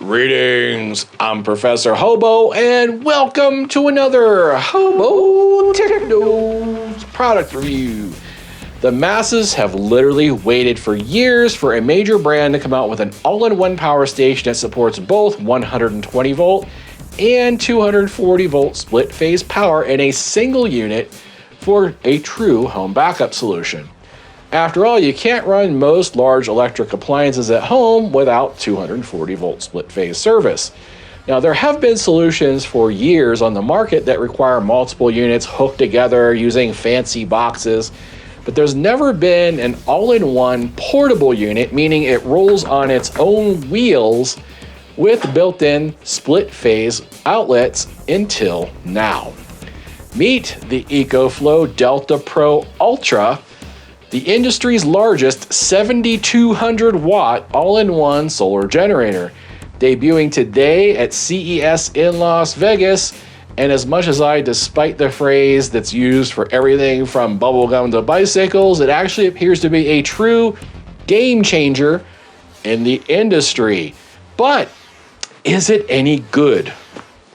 Greetings, I'm Professor Hobo, and welcome to another HOBOTECH News product review. The masses have literally waited for years for a major brand to come out with an all-in-one power station that supports both 120 volt and 240 volt split phase power in a single unit for a true home backup solution. After all, you can't run most large electric appliances at home without 240 volt split phase service. Now, there have been solutions for years on the market that require multiple units hooked together using fancy boxes, but there's never been an all-in-one portable unit, meaning it rolls on its own wheels with built-in split phase outlets until now. Meet the Ecoflow Delta Pro Ultra, the industry's largest 7,200 watt all-in-one solar generator, debuting today at CES in Las Vegas. And as much as I despite the phrase that's used for everything from bubblegum to bicycles, it actually appears to be a true game changer in the industry. But is it any good?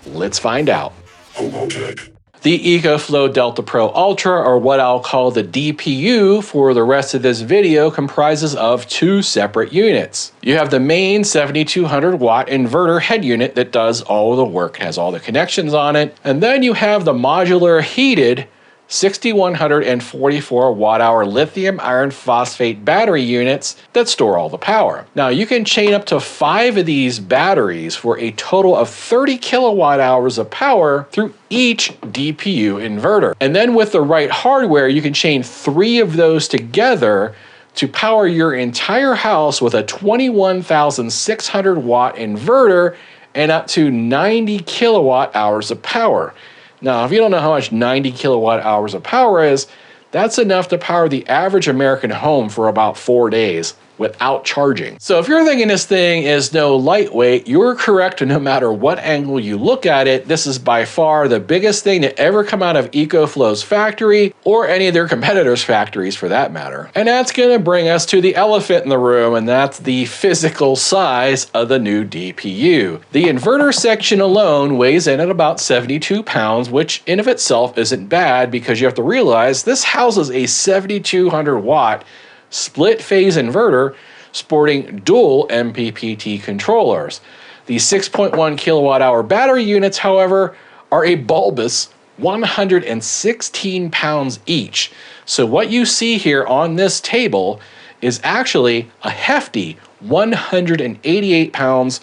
Let's find out. HOBOTECH. The Ecoflow Delta Pro Ultra, or what I'll call the DPU for the rest of this video, comprises of two separate units. You have the main 7,200 watt inverter head unit that does all the work, has all the connections on it, and then you have the modular heated 6,144 watt hour lithium iron phosphate battery units that store all the power. Now, you can chain up to 5 of these batteries for a total of 30 kilowatt hours of power through each DPU inverter. And then with the right hardware, you can chain 3 of those together to power your entire house with a 21,600 watt inverter and up to 90 kilowatt hours of power. Now, if you don't know how much 90 kilowatt hours of power is, that's enough to power the average American home for about 4 days without charging. So if you're thinking this thing is no lightweight, you're correct no matter what angle you look at it. This is by far the biggest thing to ever come out of Ecoflow's factory, or any of their competitors' factories for that matter. And that's gonna bring us to the elephant in the room, and that's the physical size of the new DPU. The inverter section alone weighs in at about 72 pounds, which in of itself isn't bad, because you have to realize this houses a 7,200 watt split phase inverter sporting dual MPPT controllers. The 6.1 kilowatt hour battery units, however, are a bulbous 116 pounds each. So what you see here on this table is actually a hefty 188 pounds,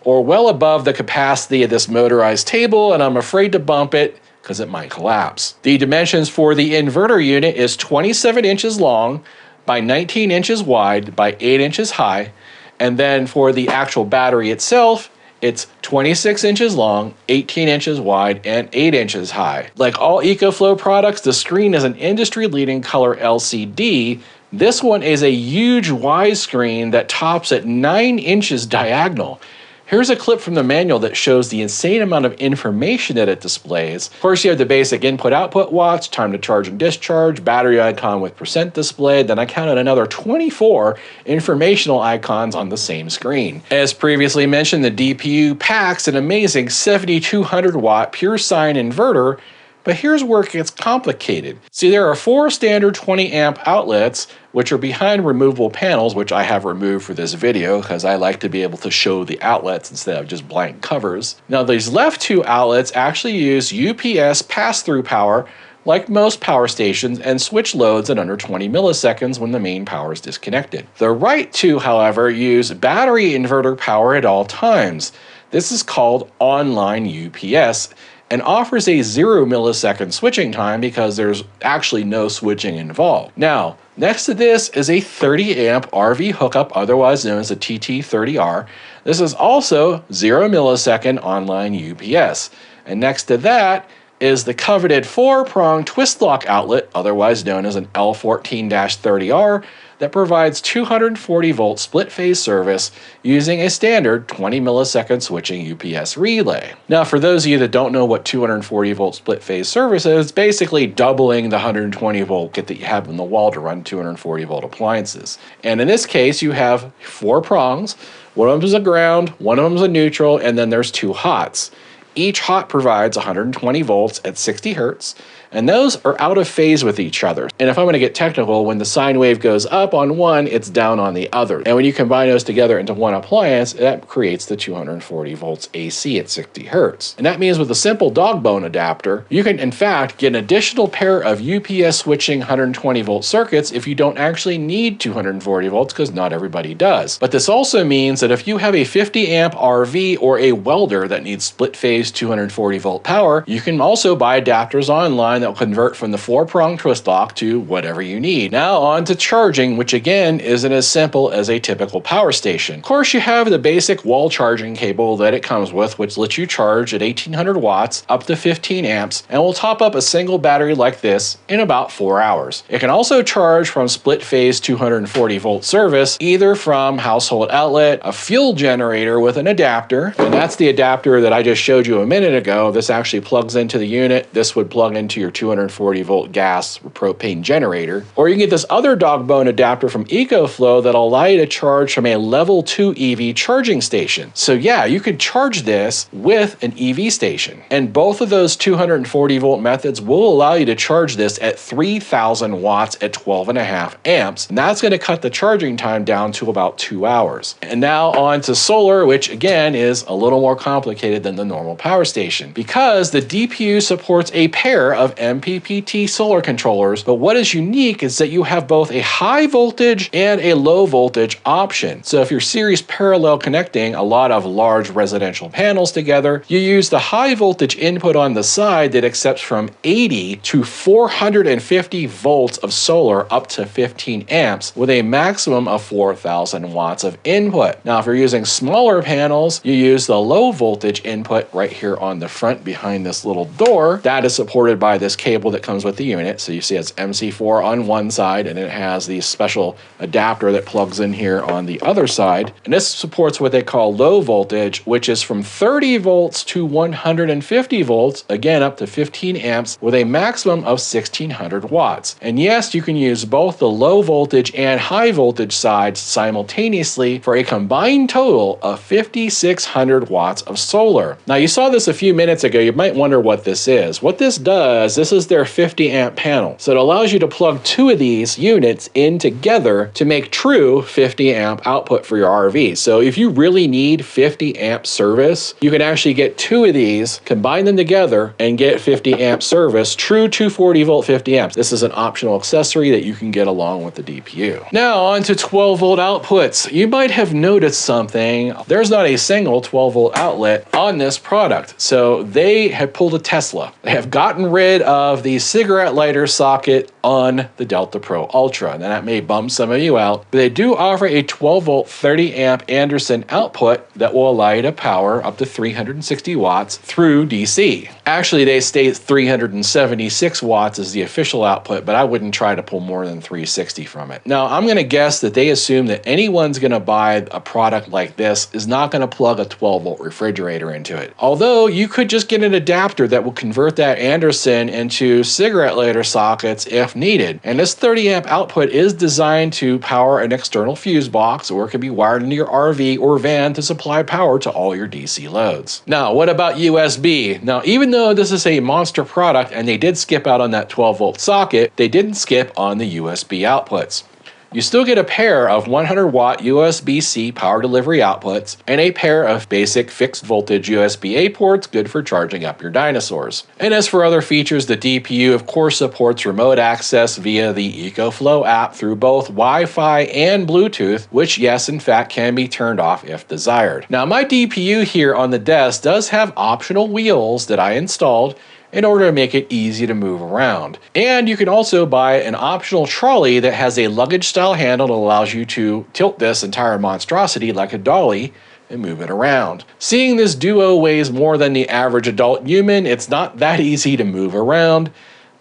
or well above the capacity of this motorized table, and I'm afraid to bump it because it might collapse. The dimensions for the inverter unit is 27 inches long by 19 inches wide by 8 inches high, and then for the actual battery itself, it's 26 inches long, 18 inches wide, and 8 inches high. Like all Ecoflow products, the screen is an industry-leading color LCD. This one is a huge widescreen that tops at 9 inches diagonal. Here's a clip from the manual that shows the insane amount of information that it displays. First, you have the basic input-output watts, time to charge and discharge, battery icon with percent displayed, then I counted another 24 informational icons on the same screen. As previously mentioned, the DPU packs an amazing 7,200 watt pure sine inverter, but here's where it gets complicated. See, there are 4 standard 20 amp outlets, which are behind removable panels, which I have removed for this video because I like to be able to show the outlets instead of just blank covers. Now, these left 2 outlets actually use UPS pass-through power like most power stations, and switch loads at under 20 milliseconds when the main power is disconnected. The right 2, however, use battery inverter power at all times. This is called online UPS, and offers a 0 millisecond switching time because there's actually no switching involved. Now, next to this is a 30 amp RV hookup, otherwise known as a TT30R. This is also 0 millisecond online UPS. And next to that is the coveted 4-prong twist lock outlet, otherwise known as an L14-30R, that provides 240 volt split phase service using a standard 20 millisecond switching UPS relay. Now, for those of you that don't know what 240 volt split phase service is, it's basically doubling the 120 volt kit that you have in the wall to run 240 volt appliances. And in this case, you have 4 prongs One of them is a ground, one of them is a neutral, and then there's 2 hots. Each hot provides 120 volts at 60 hertz, and those are out of phase with each other. And if I'm going to get technical, when the sine wave goes up on one, it's down on the other. And when you combine those together into one appliance, that creates the 240 volts AC at 60 hertz. And that means with a simple dog bone adapter, you can in fact get an additional pair of UPS switching 120 volt circuits if you don't actually need 240 volts, because not everybody does. But this also means that if you have a 50 amp RV or a welder that needs split phase 240 volt power, you can also buy adapters online that will convert from the 4-prong twist lock to whatever you need. Now on to charging, which again isn't as simple as a typical power station. Of course, you have the basic wall charging cable that it comes with, which lets you charge at 1800 watts up to 15 amps and will top up a single battery like this in about 4 hours. It can also charge from split phase 240 volt service, either from household outlet, a fuel generator with an adapter, and that's the adapter that I just showed you a minute ago. This actually plugs into the unit. This would plug into your 240 volt gas or propane generator. Or you can get this other dog bone adapter from Ecoflow that'll allow you to charge from a level 2 EV charging station. So yeah, you could charge this with an EV station. And both of those 240 volt methods will allow you to charge this at 3000 watts at 12.5 amps. And that's going to cut the charging time down to about 2 hours. And now on to solar, which again is a little more complicated than the normal power station, because the DPU supports a pair of MPPT solar controllers, but what is unique is that you have both a high voltage and a low voltage option. So if you're series parallel connecting a lot of large residential panels together, you use the high voltage input on the side that accepts from 80 to 450 volts of solar up to 15 amps with a maximum of 4000 watts of input. Now if you're using smaller panels, you use the low voltage input right here on the front behind this little door. That is supported by this cable that comes with the unit. So you see it's MC4 on one side, and it has the special adapter that plugs in here on the other side. And this supports what they call low voltage, which is from 30 volts to 150 volts, again up to 15 amps with a maximum of 1600 watts. And yes, you can use both the low voltage and high voltage sides simultaneously for a combined total of 5600 watts of solar. Now you saw this a few minutes ago. You might wonder what this is. What this does, this is their 50 amp panel. So it allows you to plug 2 of these units in together to make true 50 amp output for your RV. So if you really need 50 amp service, you can actually get 2 of these, combine them together, and get 50 amp service, true 240 volt 50 amps. This is an optional accessory that you can get along with the DPU. Now on to 12 volt outputs. You might have noticed something. There's not a single 12 volt outlet on this product. So they have pulled a Tesla. They have gotten rid of the cigarette lighter socket on the Delta Pro Ultra. Now that may bum some of you out, but they do offer a 12 volt 30 amp Anderson output that will allow you to power up to 360 watts through DC. Actually, they state 376 watts is the official output, but I wouldn't try to pull more than 360 from it. Now, I'm going to guess that they assume that anyone's going to buy a product like this is not going to plug a 12 volt refrigerator into it. Although you could just get an adapter that will convert that Anderson into cigarette lighter sockets if needed. And this 30 amp output is designed to power an external fuse box, or it can be wired into your RV or van to supply power to all your DC loads. Now, what about USB? Now, even though this is a monster product and they did skip out on that 12 volt socket, they didn't skip on the USB outputs. You still get a pair of 100 watt USB-C power delivery outputs and a pair of basic fixed voltage USB-A ports, good for charging up your dinosaurs. And as for other features, the DPU of course supports remote access via the Ecoflow app through both Wi-Fi and Bluetooth, which yes, in fact, can be turned off if desired. Now my DPU here on the desk does have optional wheels that I installed in order to make it easy to move around. And you can also buy an optional trolley that has a luggage style handle that allows you to tilt this entire monstrosity like a dolly and move it around. Seeing this duo weighs more than the average adult human, it's not that easy to move around,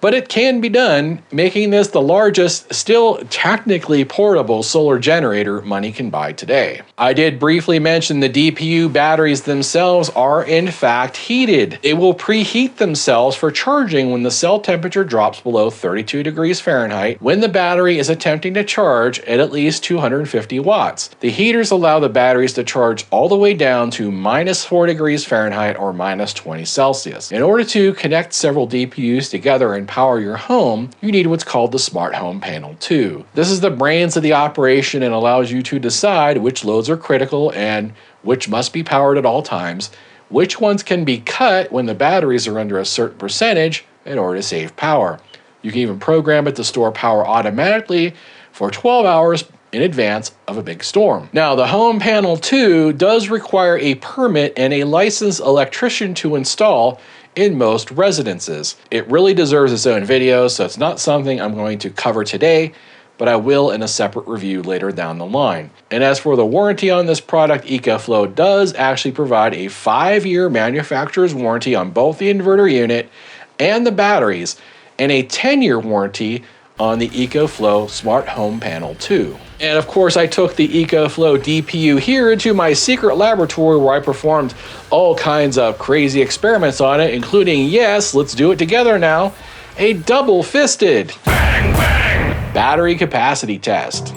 But it can be done, making this the largest, still technically portable solar generator money can buy today. I did briefly mention the DPU batteries themselves are in fact heated. They will preheat themselves for charging when the cell temperature drops below 32 degrees Fahrenheit when the battery is attempting to charge at least 250 watts. The heaters allow the batteries to charge all the way down to -4 degrees Fahrenheit or -20 Celsius. In order to connect several DPUs together and power your home, you need what's called the Smart Home Panel 2. This is the brains of the operation and allows you to decide which loads are critical and which must be powered at all times, which ones can be cut when the batteries are under a certain percentage in order to save power. You can even program it to store power automatically for 12 hours in advance of a big storm. Now, the Home Panel 2 does require a permit and a licensed electrician to install in most residences. It really deserves its own video, so it's not something I'm going to cover today, but I will in a separate review later down the line. And as for the warranty on this product, Ecoflow does actually provide a 5-year manufacturer's warranty on both the inverter unit and the batteries, and a 10-year warranty on the Ecoflow Smart Home Panel 2. And of course, I took the Ecoflow DPU here into my secret laboratory where I performed all kinds of crazy experiments on it, including, yes, let's do it together now, a double-fisted bang, bang, battery capacity test.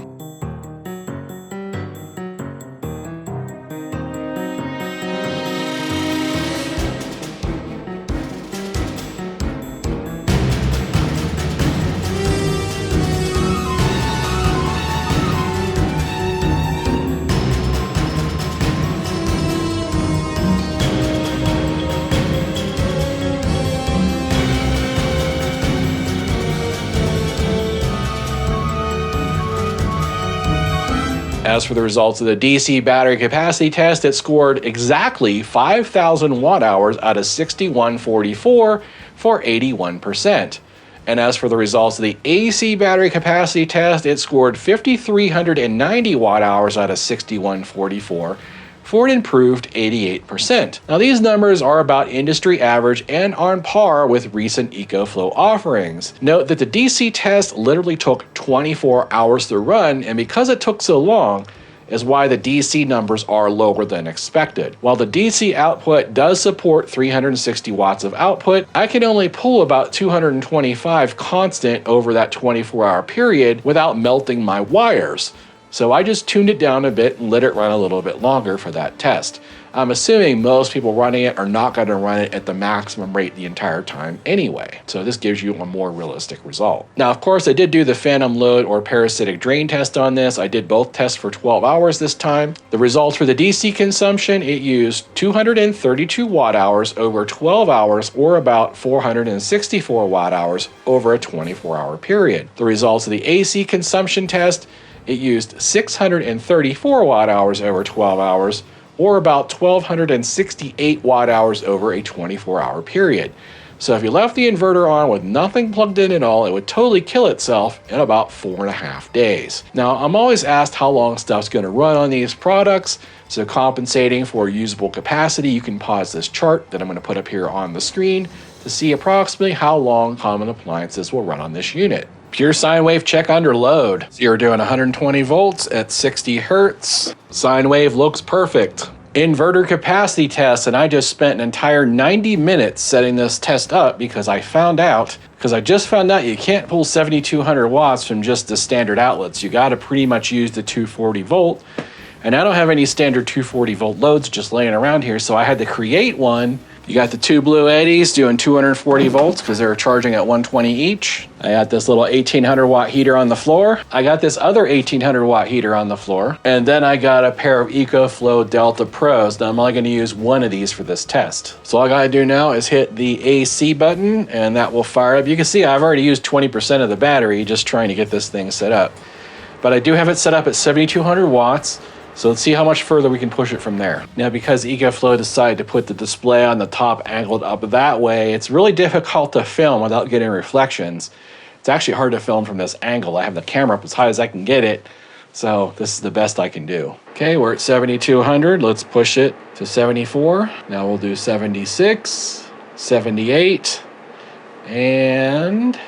As for the results of the DC battery capacity test, it scored exactly 5,000 watt hours out of 6,144 for 81%. And as for the results of the AC battery capacity test, it scored 5,390 watt hours out of 6,144 for an improved 88%. Now, these numbers are about industry average and on par with recent Ecoflow offerings. Note that the DC test literally took 24 hours to run, and because it took so long is why the DC numbers are lower than expected. While the DC output does support 360 watts of output, I can only pull about 225 constant over that 24-hour period without melting my wires. So I just tuned it down a bit and let it run a little bit longer for that test. I'm assuming most people running it are not going to run it at the maximum rate the entire time anyway. So this gives you a more realistic result. Now, of course, I did do the phantom load or parasitic drain test on this. I did both tests for 12 hours this time. The results for the DC consumption, it used 232 watt hours over 12 hours, or about 464 watt hours over a 24-hour period. The results of the AC consumption test, it used 634 watt hours over 12 hours, or about 1,268 watt hours over a 24-hour period. So if you left the inverter on with nothing plugged in at all, it would totally kill itself in about 4.5 days. Now, I'm always asked how long stuff's going to run on these products, so compensating for usable capacity, you can pause this chart that I'm going to put up here on the screen to see approximately how long common appliances will run on this unit. Pure sine wave check under load. So you're doing 120 volts at 60 hertz. Sine wave looks perfect. Inverter capacity test, and I just spent an entire 90 minutes setting this test up because I just found out you can't pull 7,200 watts from just the standard outlets. You got to pretty much use the 240 volt. And I don't have any standard 240 volt loads just laying around here, so I had to create one. You got the two blue eddies doing 240 volts because they're charging at 120 each. I got this little 1,800 watt heater on the floor. I got this other 1,800 watt heater on the floor. And then I got a pair of Ecoflow Delta Pros. Now I'm only going to use one of these for this test. So all I got to do now is hit the AC button and that will fire up. You can see I've already used 20% of the battery just trying to get this thing set up. But I do have it set up at 7,200 watts. So let's see how much further we can push it from there. Now, because Ecoflow decided to put the display on the top angled up that way, it's really difficult to film without getting reflections. It's actually hard to film from this angle. I have the camera up as high as I can get it, so this is the best I can do. Okay, we're at 7,200. Let's push it to 74. Now we'll do 76, 78, And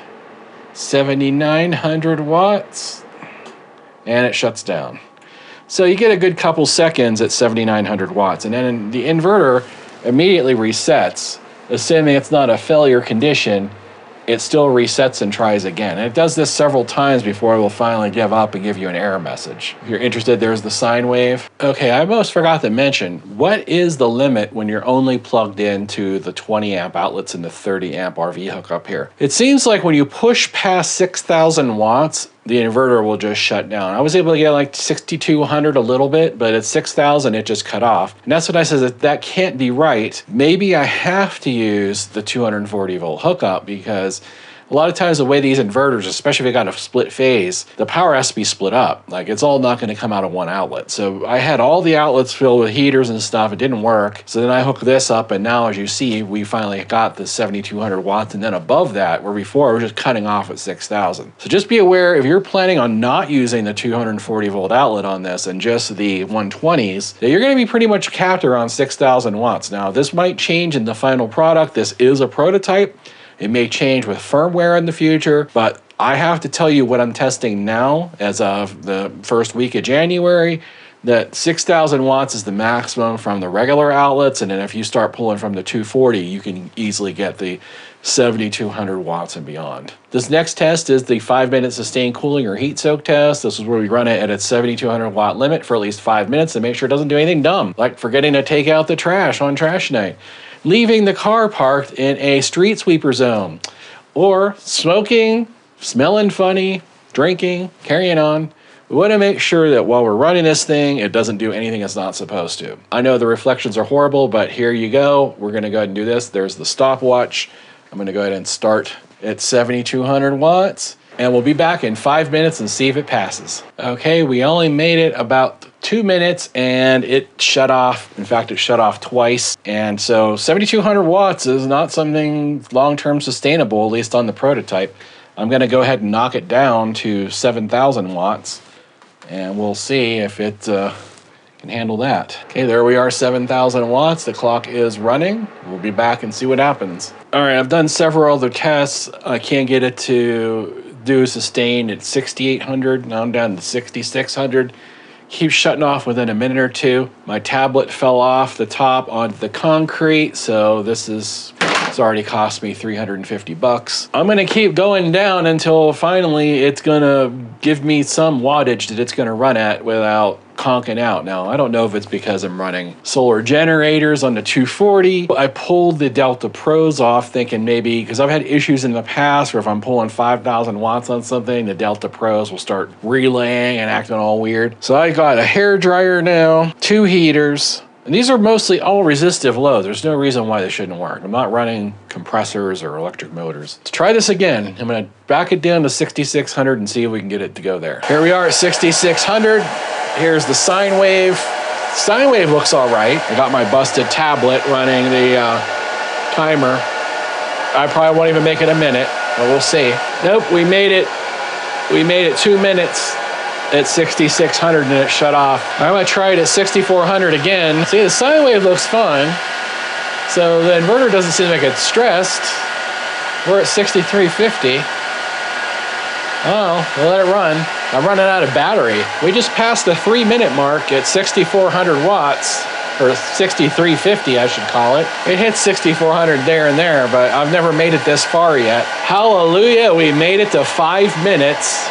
7,900 watts. And it shuts down. So you get a good couple seconds at 7,900 watts. And then the inverter immediately resets. Assuming it's not a failure condition, it still resets and tries again. And it does this several times before it will finally give up and give you an error message. If you're interested, there's the sine wave. Okay, I almost forgot to mention, what is the limit when you're only plugged into the 20 amp outlets and the 30 amp RV hookup here? It seems like when you push past 6,000 watts, the inverter will just shut down. I was able to get like 6,200 a little bit, but at 6,000 it just cut off. And that's what I said, that can't be right. Maybe I have to use the 240 volt hookup, because a lot of times the way these inverters, especially if you got a split phase, the power has to be split up. Like, it's all not going to come out of one outlet. So I had all the outlets filled with heaters and stuff. It didn't work. So then I hooked this up, and now as you see, we finally got the 7,200 watts. And then above that, where before it was just cutting off at 6,000. So just be aware, if you're planning on not using the 240 volt outlet on this and just the 120s, that you're going to be pretty much capped around 6,000 watts. Now, this might change in the final product. This is a prototype. It may change with firmware in the future, but I have to tell you what I'm testing now as of the first week of January, that 6,000 watts is the maximum from the regular outlets. And then if you start pulling from the 240, you can easily get the 7,200 watts and beyond. This next test is the 5-minute sustained cooling or heat soak test. This is where we run it at its 7,200 watt limit for at least 5 minutes and make sure it doesn't do anything dumb, like forgetting to take out the trash on trash night, leaving the car parked in a street sweeper zone, or smoking, smelling funny, drinking, carrying on. We want to make sure that while we're running this thing, it doesn't do anything it's not supposed to. I know the reflections are horrible, but here you go. We're going to go ahead and do this. There's the stopwatch. I'm going to go ahead and start at 7,200 watts. And we'll be back in 5 minutes and see if it passes. Okay, we only made it about 2 minutes and it shut off. In fact, it shut off twice. And so 7,200 watts is not something long-term sustainable, at least on the prototype. I'm gonna go ahead and knock it down to 7,000 watts and we'll see if it can handle that. Okay, there we are, 7,000 watts. The clock is running. We'll be back and see what happens. All right, I've done several other tests. I can't get it to do sustained at 6,800. Now I'm down to 6,600. Keeps shutting off within a minute or two. My tablet fell off the top onto the concrete, so it's already cost me 350 bucks. I'm gonna keep going down until finally it's gonna give me some wattage that it's gonna run at without conking out. Now, I don't know if it's because I'm running solar generators on the 240. I pulled the Delta Pros off thinking maybe, because I've had issues in the past where if I'm pulling 5,000 watts on something, the Delta Pros will start relaying and acting all weird. So I got a hair dryer now, 2 heaters, and these are mostly all resistive low. There's no reason why they shouldn't work. I'm not running compressors or electric motors. Let's try this again. I'm gonna back it down to 6,600 and see if we can get it to go there. Here we are at 6,600. Here's the sine wave. Sine wave looks all right. I got my busted tablet running the timer. I probably won't even make it a minute, but we'll see. Nope, we made it. We made it 2 minutes at 6,600 and it shut off. I'm gonna try it at 6,400 again. See, the sine wave looks fine. So the inverter doesn't seem like it's stressed. We're at 6,350. Oh, we'll let it run. I'm running out of battery. We just passed the 3-minute mark at 6,400 watts, or 6,350 I should call it. It hits 6,400 there and there, but I've never made it this far yet. Hallelujah, we made it to 5 minutes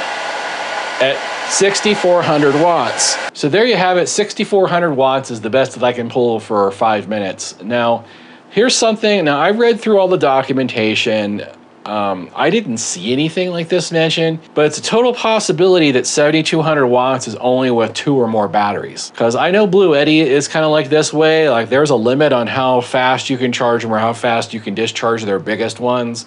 at 6,400 watts. So there you have it, 6,400 watts is the best that I can pull for 5 minutes. Now, here's something, now I read through all the documentation. I didn't see anything like this mentioned, but it's a total possibility that 7,200 watts is only with 2 or more batteries. Because I know Blue Eddy is kind of like this way, like there's a limit on how fast you can charge them or how fast you can discharge their biggest ones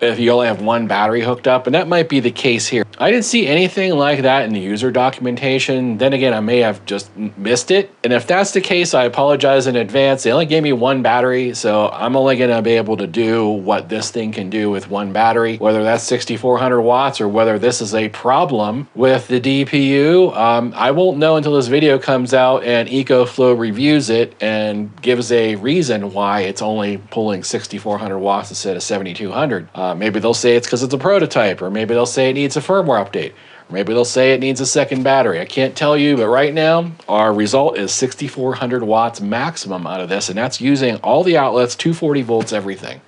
if you only have 1 battery hooked up, and that might be the case here. I didn't see anything like that in the user documentation. Then again, I may have just missed it. And if that's the case, I apologize in advance. They only gave me 1 battery, so I'm only gonna be able to do what this thing can do with 1 battery, whether that's 6,400 watts or whether this is a problem with the DPU. I won't know until this video comes out and Ecoflow reviews it and gives a reason why it's only pulling 6,400 watts instead of 7,200. Maybe they'll say it's because it's a prototype, or maybe they'll say it needs a firmware update. Maybe they'll say it needs a second battery. I can't tell you, but right now, our result is 6,400 watts maximum out of this, and that's using all the outlets, 240 volts, everything.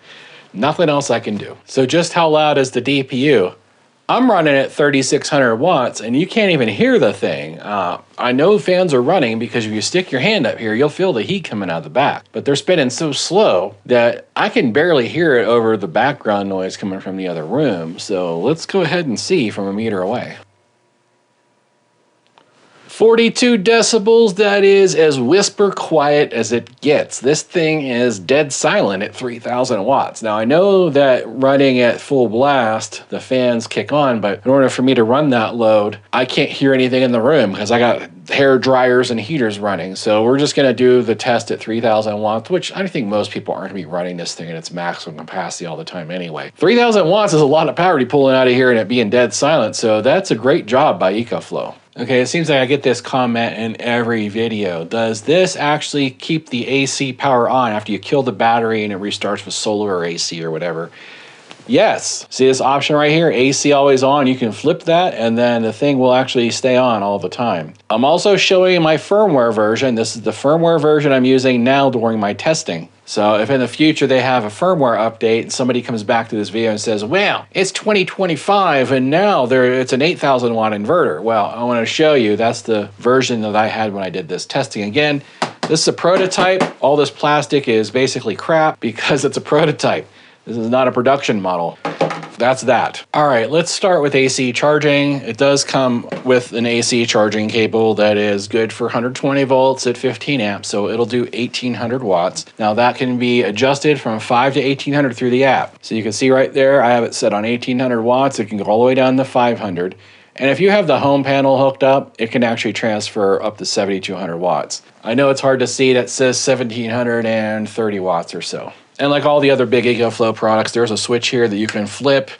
Nothing else I can do. So just how loud is the DPU? I'm running at 3,600 watts, and you can't even hear the thing. I know fans are running because if you stick your hand up here, you'll feel the heat coming out of the back. But they're spinning so slow that I can barely hear it over the background noise coming from the other room. So let's go ahead and see from a meter away. 42 decibels, that is as whisper quiet as it gets. This thing is dead silent at 3,000 watts. Now I know that running at full blast, the fans kick on, but in order for me to run that load, I can't hear anything in the room because I got hair dryers and heaters running. So we're just gonna do the test at 3,000 watts, which I think most people aren't gonna be running this thing at its maximum capacity all the time anyway. 3,000 watts is a lot of power to be pulling out of here and it being dead silent, so that's a great job by Ecoflow. Okay, it seems like I get this comment in every video. Does this actually keep the AC power on after you kill the battery and it restarts with solar or AC or whatever? Yes. See this option right here, AC always on? You can flip that and then the thing will actually stay on all the time. I'm also showing my firmware version. This is the firmware version I'm using now during my testing. So if in the future they have a firmware update and somebody comes back to this video and says, well, it's 2025 and now it's an 8,000 watt inverter. Well, I want to show you that's the version that I had when I did this testing. Again, this is a prototype. All this plastic is basically crap because it's a prototype. This is not a production model. That's that. All right, let's start with AC charging. It does come with an AC charging cable that is good for 120 volts at 15 amps, so it'll do 1,800 watts. Now that can be adjusted from 5 to 1,800 through the app. So you can see right there, I have it set on 1,800 watts. It can go all the way down to 500. And if you have the home panel hooked up, it can actually transfer up to 7,200 watts. I know it's hard to see, that says 1,730 watts or so. And like all the other big Ecoflow products, there's a switch here that you can flip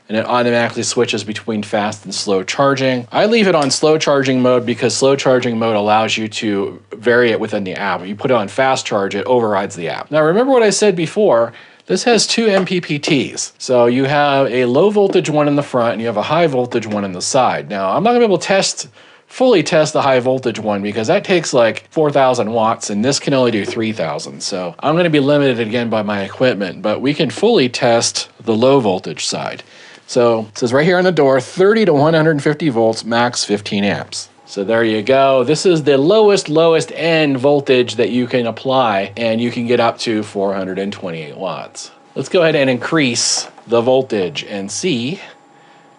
and it automatically switches between fast and slow charging. I leave it on slow charging mode because slow charging mode allows you to vary it within the app. If you put it on fast charge, it overrides the app. Now remember what I said before, this has two MPPTs. So you have a low voltage one in the front and you have a high voltage one in the side. Now I'm not gonna be able to fully test the high voltage one because that takes like 4,000 watts and this can only do 3,000. So I'm going to be limited again by my equipment, but we can fully test the low voltage side. So it says right here on the door, 30 to 150 volts, max 15 amps. So there you go. This is the lowest end voltage that you can apply and you can get up to 428 watts. Let's go ahead and increase the voltage and see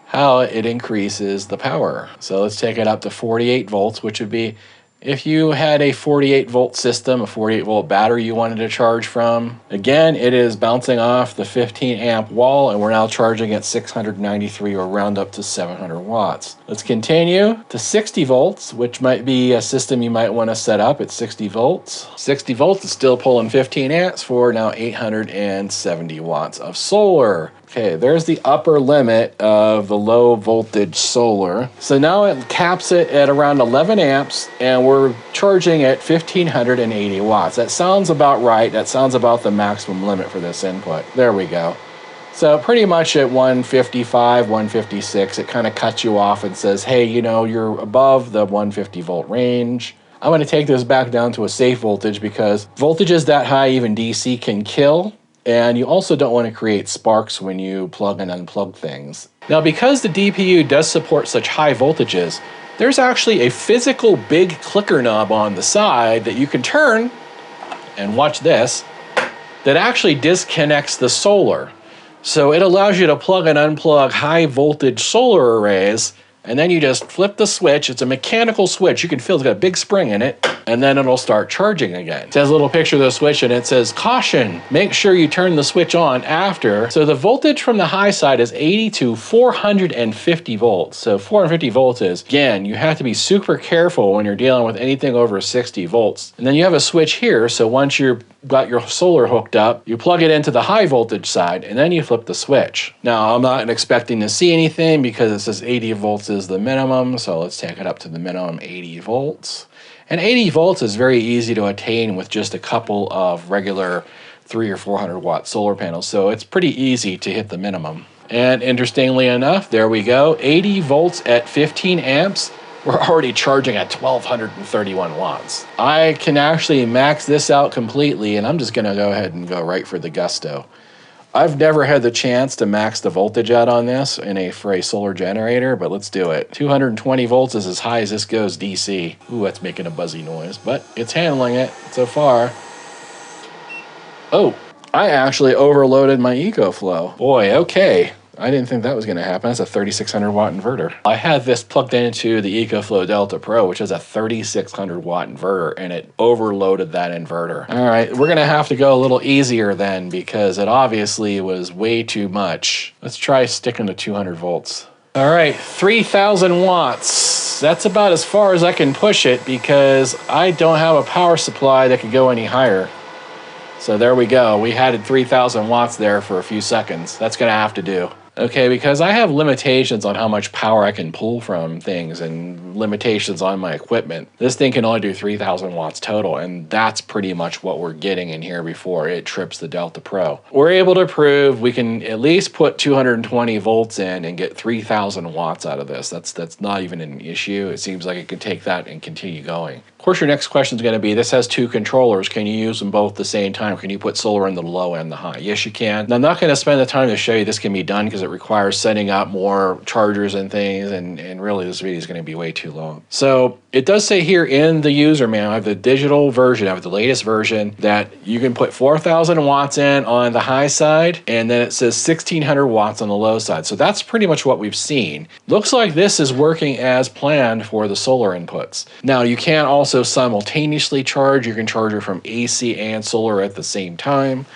how it increases the power. So let's take it up to 48 volts, which would be if you had a 48 volt system, a 48 volt battery you wanted to charge from. Again, it is bouncing off the 15 amp wall and we're now charging at 693 or round up to 700 watts. Let's continue to 60 volts, which might be a system you might want to set up at 60 volts. 60 volts is still pulling 15 amps for now 870 watts of solar. Okay, there's the upper limit of the low voltage solar. So now it caps it at around 11 amps and we're charging at 1,580 watts. That sounds about right. That sounds about the maximum limit for this input. There we go. So pretty much at 155, 156, it kind of cuts you off and says, hey, you know, you're above the 150 volt range. I'm going to take this back down to a safe voltage because voltages that high, even DC, can kill. And you also don't want to create sparks when you plug and unplug things. Now, because the DPU does support such high voltages, there's actually a physical big clicker knob on the side that you can turn, and watch this, that actually disconnects the solar. So it allows you to plug and unplug high voltage solar arrays, and then you just flip the switch. It's a mechanical switch. You can feel it's got a big spring in it, and then it'll start charging again. It has a little picture of the switch and it says, caution, make sure you turn the switch on after. So the voltage from the high side is 80 to 450 volts. So 450 volts is, again, you have to be super careful when you're dealing with anything over 60 volts. And then you have a switch here. So once you've got your solar hooked up, you plug it into the high voltage side and then you flip the switch. Now, I'm not expecting to see anything because it says 80 volts is the minimum. So let's take it up to the minimum 80 volts. And 80 volts is very easy to attain with just a couple of regular 300 or 400 watt solar panels. So it's pretty easy to hit the minimum. And interestingly enough, there we go, 80 volts at 15 amps. We're already charging at 1231 watts. I can actually max this out completely, and I'm just gonna go ahead and go right for the gusto. I've never had the chance to max the voltage out on this for a solar generator, but let's do it. 220 volts is as high as this goes DC. Ooh, that's making a buzzy noise, but it's handling it so far. Oh, I actually overloaded my Ecoflow. Boy, okay. I didn't think that was going to happen. That's a 3600 watt inverter. I had this plugged into the Ecoflow Delta Pro, which is a 3600 watt inverter, and it overloaded that inverter. All right, we're going to have to go a little easier then because it obviously was way too much. Let's try sticking to 200 volts. All right, 3000 watts. That's about as far as I can push it because I don't have a power supply that could go any higher. So there we go. We had 3000 watts there for a few seconds. That's going to have to do. Okay, because I have limitations on how much power I can pull from things and limitations on my equipment. This thing can only do 3000 watts total, and that's pretty much what we're getting in here before it trips the Delta Pro. We're able to prove we can at least put 220 volts in and get 3000 watts out of this. That's not even an issue. It seems like it can take that and continue going. Of course, your next question is going to be, this has two controllers. Can you use them both at the same time? Can you put solar in the low and the high? Yes, you can. Now, I'm not going to spend the time to show you this can be done because it requires setting up more chargers and things, and really this video is going to be way too long. So it does say here in the user manual, I have the digital version, I have the latest version, that you can put 4000 watts in on the high side, and then it says 1600 watts on the low side. So that's pretty much what we've seen. Looks like this is working as planned for the solar inputs. Now, you can also simultaneously charge. You can charge it from AC and solar at the same time.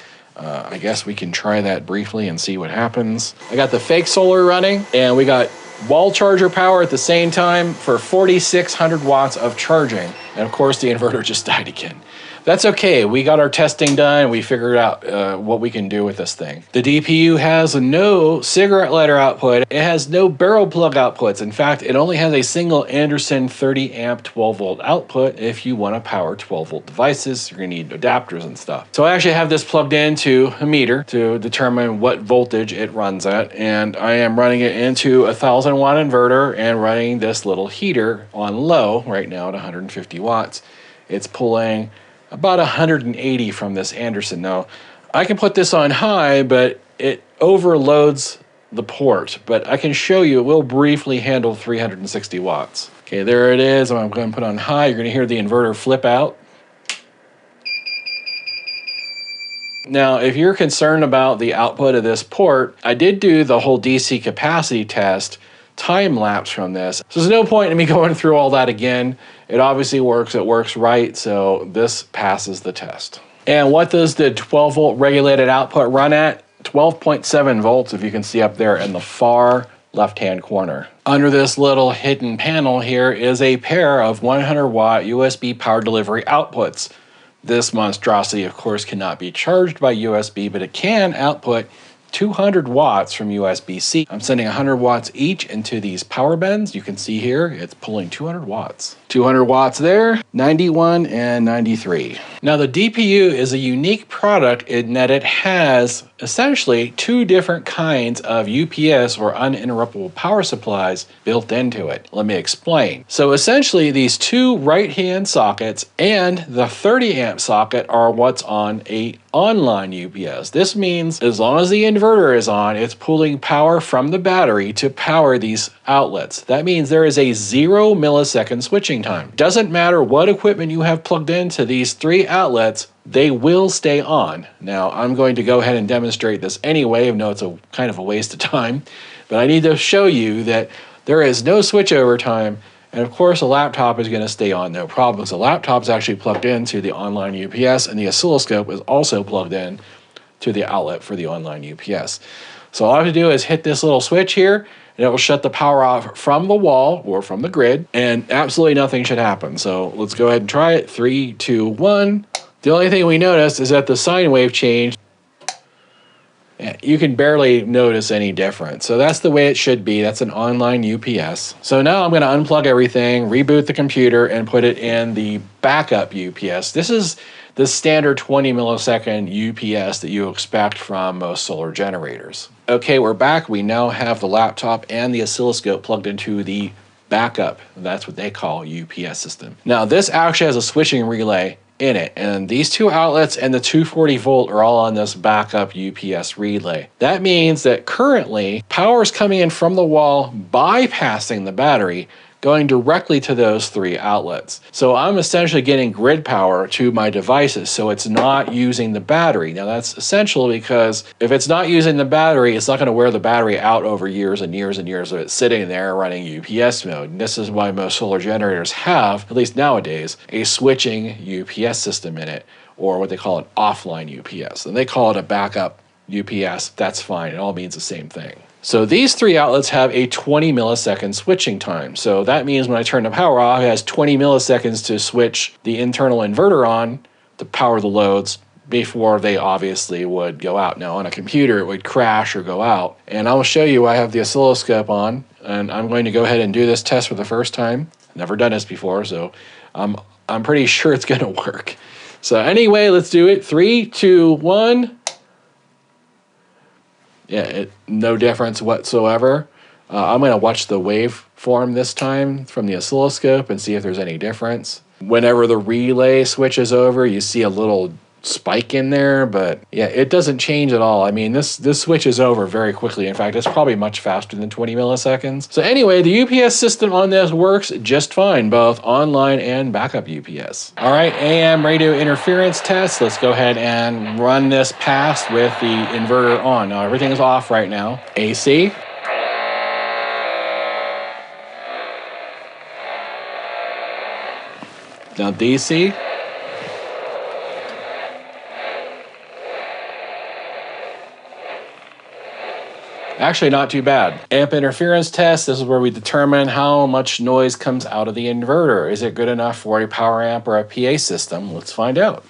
I guess we can try that briefly and see what happens. I got the fake solar running, and we got wall charger power at the same time for 4600 watts of charging. And of course, the inverter just died again. That's okay. We got our testing done. We figured out what we can do with this thing. The DPU has no cigarette lighter output. It has no barrel plug outputs. In fact, it only has a single Anderson 30 amp 12 volt output. If you want to power 12 volt devices, you're going to need adapters and stuff. So I actually have this plugged into a meter to determine what voltage it runs at. And I am running it into a 1000 watt inverter and running this little heater on low right now at 150 watts. It's pulling about 180 from this Anderson. Now, I can put this on high, but it overloads the port. But I can show you, it will briefly handle 360 watts. Okay, there it is. I'm going to put on high. You're going to hear the inverter flip out. Now, if you're concerned about the output of this port, I did do the whole DC capacity test time lapse from this. So there's no point in me going through all that again. It obviously works, it works right, so this passes the test. And what does the 12 volt regulated output run at? 12.7 volts, if you can see up there in the far left-hand corner. Under this little hidden panel here is a pair of 100 watt USB power delivery outputs. This monstrosity, of course, cannot be charged by USB, but it can output 200 watts from USB-C. I'm sending 100 watts each into these power bends. You can see here, it's pulling 200 watts. 200 watts there, 91 and 93. Now the DPU is a unique product in that it has essentially two different kinds of UPS or uninterruptible power supplies built into it. Let me explain. So essentially these two right-hand sockets and the 30 amp socket are what's on a online UPS. This means as long as the inverter is on, it's pulling power from the battery to power these outlets. That means there is a 0 millisecond switching time. Doesn't matter what equipment you have plugged into these three outlets, they will stay on. Now, I'm going to go ahead and demonstrate this anyway. I know it's a kind of a waste of time, but I need to show you that there is no switchover time. And of course, a laptop is going to stay on, no problem. So the laptop is actually plugged into the online UPS, and the oscilloscope is also plugged in to the outlet for the online UPS. So all I have to do is hit this little switch here, and it will shut the power off from the wall or from the grid, and absolutely nothing should happen. So let's go ahead and try it. 3, 2, 1. The only thing we noticed is that the sine wave changed. You can barely notice any difference. So that's the way it should be. That's an online UPS. So now I'm going to unplug everything, reboot the computer, and put it in the backup UPS. This is the standard 20 millisecond UPS that you expect from most solar generators. Okay, we're back. We now have the laptop and the oscilloscope plugged into the backup. That's what they call UPS system. Now this actually has a switching relay in it, and these two outlets and the 240 volt are all on this backup UPS relay. That means that currently power is coming in from the wall, bypassing the battery, going directly to those three outlets. So I'm essentially getting grid power to my devices, so it's not using the battery. Now that's essential because if it's not using the battery, it's not going to wear the battery out over years and years and years of it sitting there running UPS mode. And this is why most solar generators have, at least nowadays, a switching UPS system in it, or what they call an offline UPS. And they call it a backup UPS. That's fine. It all means the same thing. So these three outlets have a 20 millisecond switching time. So that means when I turn the power off, it has 20 milliseconds to switch the internal inverter on to power the loads before they obviously would go out. Now on a computer, it would crash or go out. And I'll show you, I have the oscilloscope on, and I'm going to go ahead and do this test for the first time. Never done this before, so I'm pretty sure it's going to work. So anyway, let's do it. 3, 2, 1. Yeah, no difference whatsoever. I'm going to watch the waveform this time from the oscilloscope and see if there's any difference. Whenever the relay switches over, you see a little spike in there, but yeah, it doesn't change at all. I mean, this switches over very quickly. In fact, it's probably much faster than 20 milliseconds. So anyway, the UPS system on this works just fine, both online and backup UPS. All right, AM radio interference test. Let's go ahead and run this past with the inverter on. Now everything is off right now. AC. Now DC. Actually, not too bad. Amp interference test. This is where we determine how much noise comes out of the inverter. Is it good enough for a power amp or a PA system? Let's find out.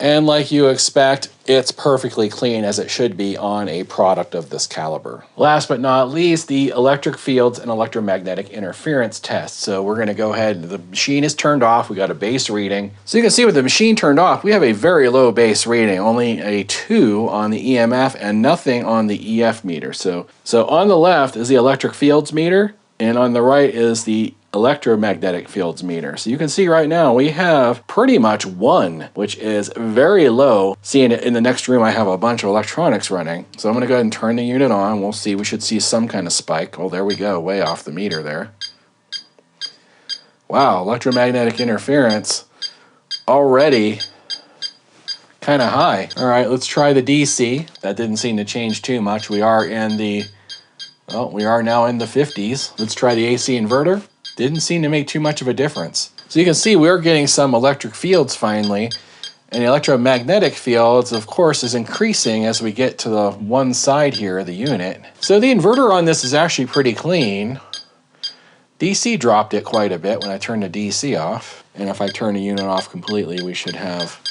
And like you expect, it's perfectly clean as it should be on a product of this caliber. Last but not least, the electric fields and electromagnetic interference test. So we're going to go ahead, the machine is turned off, we got a base reading. So you can see with the machine turned off, we have a very low base reading, only a 2 on the EMF and nothing on the EF meter. So on the left is the electric fields meter, and on the right is the electromagnetic fields meter. So you can see right now we have pretty much 1, which is very low. Seeing it in the next room, I have a bunch of electronics running. So I'm going to go ahead and turn the unit on. We'll see. We should see some kind of spike. Oh, there we go. Way off the meter there. Wow, electromagnetic interference already kind of high. All right, let's try the DC. That didn't seem to change too much. We are now in the 50s. Let's try the AC inverter. Didn't seem to make too much of a difference. So you can see we're getting some electric fields finally, and the electromagnetic fields, of course, is increasing as we get to the one side here of the unit. So the inverter on this is actually pretty clean. DC dropped it quite a bit when I turned the DC off, and if I turn the unit off completely, we should have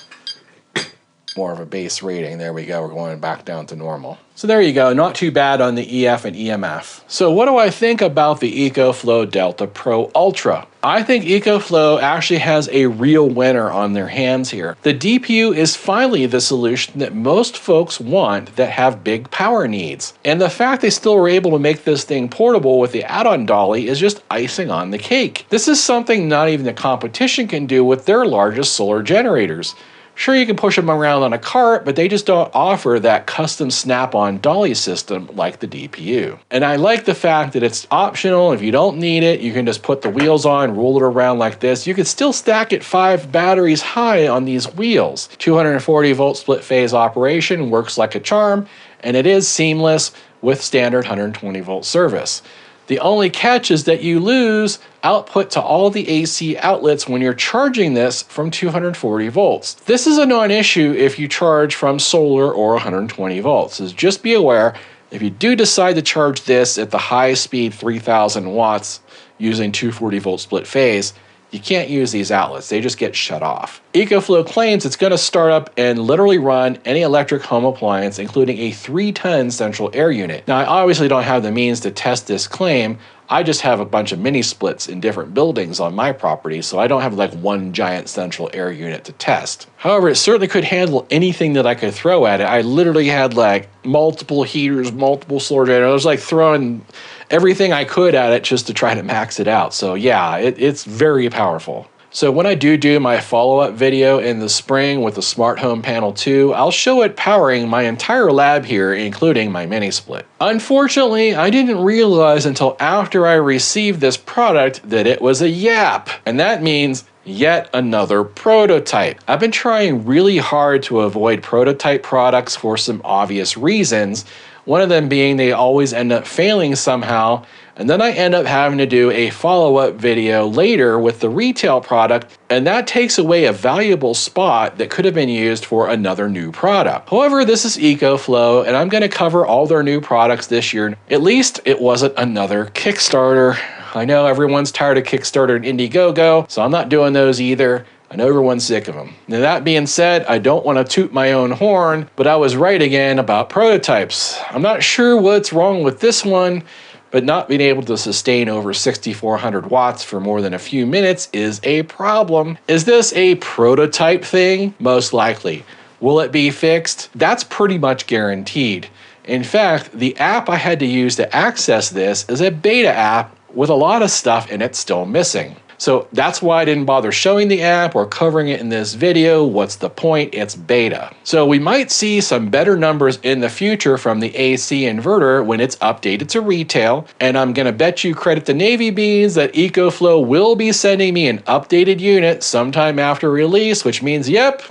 more of a base rating. There we go, we're going back down to normal. So there you go, not too bad on the EF and EMF. So what do I think about the Ecoflow Delta Pro Ultra? I think Ecoflow actually has a real winner on their hands here. The DPU is finally the solution that most folks want that have big power needs. And the fact they still were able to make this thing portable with the add-on dolly is just icing on the cake. This is something not even the competition can do with their largest solar generators. Sure, you can push them around on a cart, but they just don't offer that custom snap-on dolly system like the DPU. And I like the fact that it's optional. If you don't need it, you can just put the wheels on, roll it around like this. You can still stack it 5 batteries high on these wheels. 240 volt split phase operation works like a charm, and it is seamless with standard 120 volt service. The only catch is that you lose output to all the AC outlets when you're charging this from 240 volts. This is a non-issue if you charge from solar or 120 volts. So just be aware, if you do decide to charge this at the high speed 3000 watts using 240 volt split phase, you can't use these outlets. They just get shut off. Ecoflow claims it's going to start up and literally run any electric home appliance, including a 3-ton central air unit. Now, I obviously don't have the means to test this claim. I just have a bunch of mini splits in different buildings on my property, so I don't have like one giant central air unit to test. However, it certainly could handle anything that I could throw at it. I literally had like multiple heaters, multiple solar generators. I was like throwing everything I could at it just to try to max it out. So yeah, it's very powerful. So when I do my follow-up video in the spring with the Smart Home Panel 2, I'll show it powering my entire lab here, including my mini split. Unfortunately, I didn't realize until after I received this product that it was a YAP, and that means yet another prototype. I've been trying really hard to avoid prototype products for some obvious reasons, one of them being they always end up failing somehow, and then I end up having to do a follow-up video later with the retail product, and that takes away a valuable spot that could have been used for another new product. However, this is Ecoflow, and I'm going to cover all their new products this year. At least it wasn't another Kickstarter. I know everyone's tired of Kickstarter and Indiegogo, so I'm not doing those either. I know everyone's sick of them. Now that being said, I don't want to toot my own horn, but I was right again about prototypes. I'm not sure what's wrong with this one, but not being able to sustain over 6,400 watts for more than a few minutes is a problem. Is this a prototype thing? Most likely. Will it be fixed? That's pretty much guaranteed. In fact, the app I had to use to access this is a beta app with a lot of stuff in it still missing. So that's why I didn't bother showing the app or covering it in this video. What's the point? It's beta. So we might see some better numbers in the future from the AC inverter when it's updated to retail. And I'm gonna bet you credit to Navy Beans that Ecoflow will be sending me an updated unit sometime after release, which means, yep,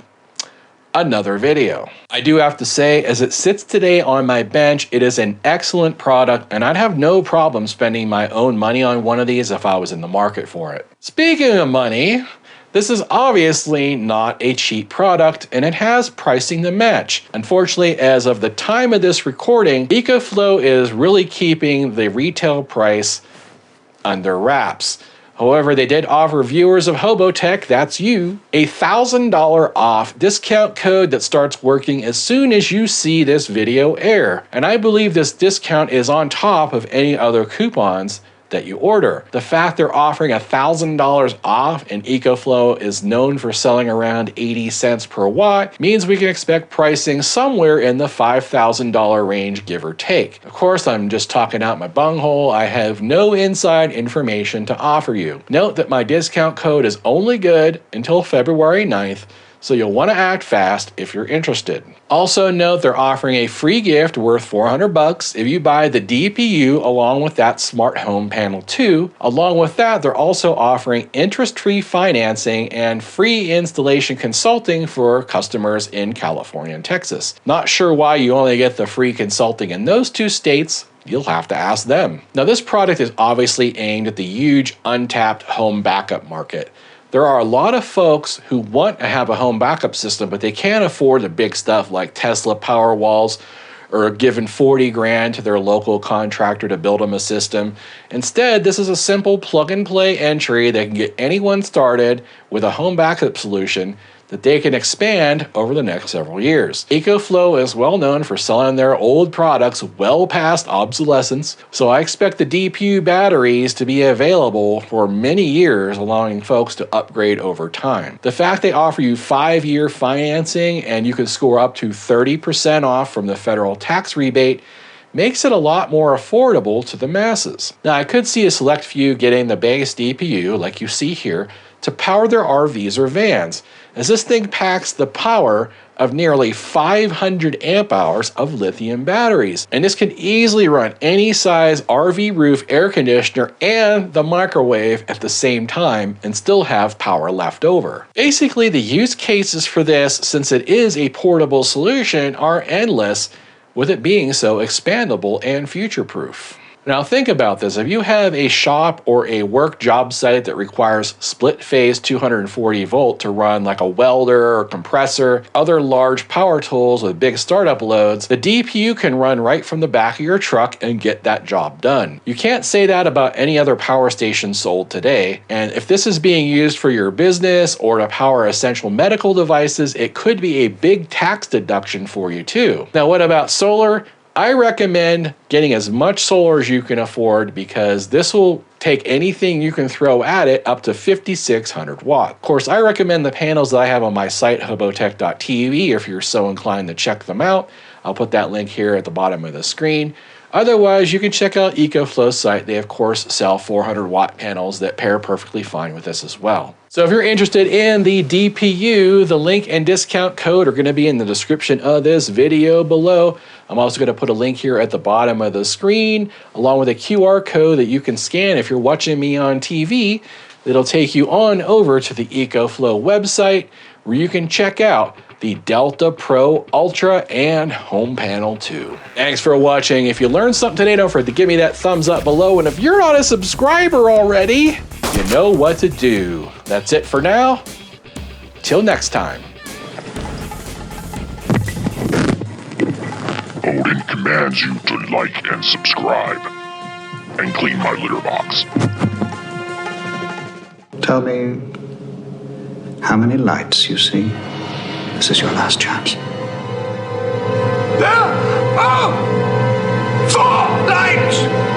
another video. I do have to say, as it sits today on my bench, it is an excellent product, and I'd have no problem spending my own money on one of these if I was in the market for it. Speaking of money, this is obviously not a cheap product, and it has pricing to match. Unfortunately, as of the time of this recording, Ecoflow is really keeping the retail price under wraps. However, they did offer viewers of HOBOTECH, that's you, a $1,000 off discount code that starts working as soon as you see this video air. And I believe this discount is on top of any other coupons that you order. The fact they're offering $1,000 off and Ecoflow is known for selling around 80 cents per watt means we can expect pricing somewhere in the $5,000 range, give or take. Of course, I'm just talking out my bunghole. I have no inside information to offer you. Note that my discount code is only good until February 9th, so you'll want to act fast if you're interested. Also note they're offering a free gift worth $400 if you buy the DPU along with that Smart Home Panel 2. Along with that, they're also offering interest-free financing and free installation consulting for customers in California and Texas. Not sure why you only get the free consulting in those two states. You'll have to ask them. Now, this product is obviously aimed at the huge untapped home backup market. There are a lot of folks who want to have a home backup system, but they can't afford the big stuff like Tesla Powerwalls or giving 40 grand to their local contractor to build them a system. Instead, this is a simple plug-and-play entry that can get anyone started with a home backup solution that they can expand over the next several years. Ecoflow is well known for selling their old products well past obsolescence, so I expect the DPU batteries to be available for many years, allowing folks to upgrade over time. The fact they offer you 5-year financing and you can score up to 30% off from the federal tax rebate makes it a lot more affordable to the masses. Now, I could see a select few getting the base DPU, like you see here, to power their RVs or vans, as this thing packs the power of nearly 500 amp hours of lithium batteries. And this can easily run any size RV roof air conditioner and the microwave at the same time and still have power left over. Basically, the use cases for this, since it is a portable solution, are endless, with it being so expandable and future-proof. Now think about this. If you have a shop or a work job site that requires split phase 240 volt to run like a welder or compressor, other large power tools with big startup loads, the DPU can run right from the back of your truck and get that job done. You can't say that about any other power station sold today. And if this is being used for your business or to power essential medical devices, it could be a big tax deduction for you too. Now, what about solar? I recommend getting as much solar as you can afford because this will take anything you can throw at it up to 5,600 watts. Of course, I recommend the panels that I have on my site, HOBOTECH.tv, if you're so inclined to check them out. I'll put that link here at the bottom of the screen. Otherwise, you can check out Ecoflow's site. They, of course, sell 400-watt panels that pair perfectly fine with this as well. So if you're interested in the DPU, the link and discount code are going to be in the description of this video below. I'm also going to put a link here at the bottom of the screen, along with a QR code that you can scan if you're watching me on TV. It'll take you on over to the Ecoflow website, where you can check out the Delta Pro Ultra and Home Panel 2. Thanks for watching. If you learned something today, don't forget to give me that thumbs up below. And if you're not a subscriber already, you know what to do. That's it for now. Till next time. Odin commands you to like and subscribe, and clean my litter box. Tell me how many lights you see. This is your last chance. There are 4 lights!